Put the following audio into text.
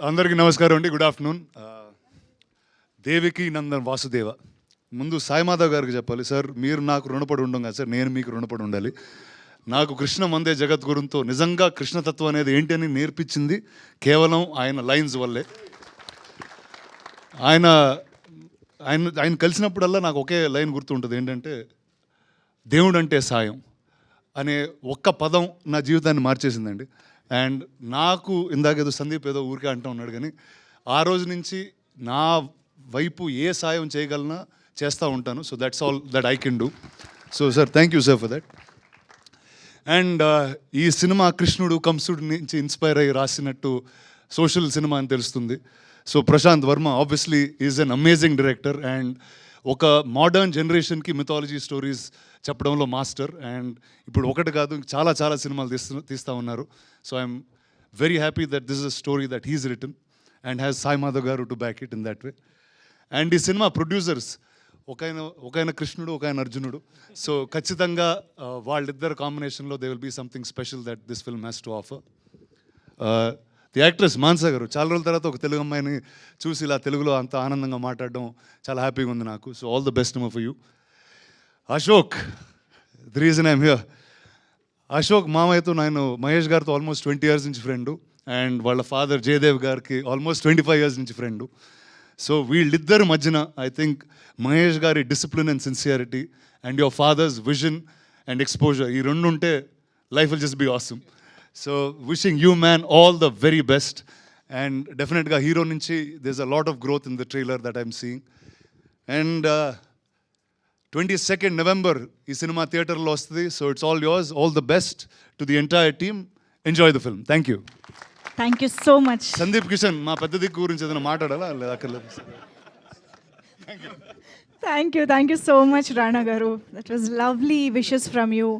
అందరికీ నమస్కారం అండి. Good afternoon. దేవికి నందన్ వాసుదేవ. ముందు సాయిమాధవ్ గారికి చెప్పాలి, సార్ మీరు నాకు రుణపడి ఉండం కదా సార్, నేను మీకు రుణపడి ఉండాలి. నాకు కృష్ణ మందే జగద్గురుంతో నిజంగా కృష్ణతత్వం అనేది ఏంటి అని నేర్పించింది కేవలం ఆయన లైన్స్ వల్లే. ఆయన ఆయన ఆయన కలిసినప్పుడల్లా నాకు ఒకే లైన్ గుర్తుంటుంది, ఏంటంటే దేవుడు అంటే సాయం అనే ఒక్క పదం నా జీవితాన్ని మార్చేసిందండి. అండ్ నాకు ఇందాకేదో సందీప్ ఏదో ఊరికే అంటూ ఉన్నాడు, కానీ ఆ రోజు నుంచి నా వైపు ఏ సాయం చేయగలనా చేస్తూ ఉంటాను. So that's all that I can do. So sir, thank you sir for that. And ఈ సినిమా కృష్ణుడు కంసుడు నుంచి ఇన్స్పైర్ అయ్యి రాసినట్టు సోషల్ సినిమా అని తెలుస్తుంది. So Prashanth Varma obviously is an amazing director and ఒక మోడర్న్ జనరేషన్కి మిథాలజీ స్టోరీస్ చెప్పడంలో మాస్టర్. అండ్ ఇప్పుడు ఒకటి కాదు, చాలా చాలా సినిమాలు తీస్తూ ఉన్నారు. So I'm very happy that this is a story that he's written and has Sai Madhav గారు to back it in that way. And ఈ సినిమా ప్రొడ్యూసర్స్ ఒకైన కృష్ణుడు, ఒకైన అర్జునుడు. సో ఖచ్చితంగా వాళ్ళిద్దరు కాంబినేషన్లో they will be something special that this film has to offer. The actress Mansa గారు, చాలా రోజుల తర్వాత ఒక తెలుగు అమ్మాయిని చూసి ఇలా తెలుగులో అంత ఆనందంగా మాట్లాడడం చాలా హ్యాపీగా ఉంది నాకు. So all the best for you. Ashok, the reason I'm here. Ashok మామయ్యతో నేను మహేష్ గారితో ఆల్మోస్ట్ 20 years నుంచి ఫ్రెండు, అండ్ వాళ్ళ ఫాదర్ జయదేవ్ గారికి ఆల్మోస్ట్ 25 years నుంచి ఫ్రెండు. సో వీళ్ళిద్దరి మధ్యన ఐ థింక్ మహేష్ గారి discipline and sincerity and your father's vision and exposure, ఈ రెండు ఉంటే life will just be awesome. So wishing you man all the very best. And డెఫినెట్గా హీరో నుంచి this a lot of growth in the trailer that I'm seeing. And 22nd November ఈ సినిమా థియేటర్లో వస్తుంది. So it's all yours. All the best to the entire team. Enjoy the film. Thank you. Thank you so much. Sandeep Kishan, మా పెద్ద దిక్కు గురించి ఏదైనా మాట్లాడాలా? లేదా అక్కర్లేదు. Thank you so much Rana గారు. That was lovely wishes from you.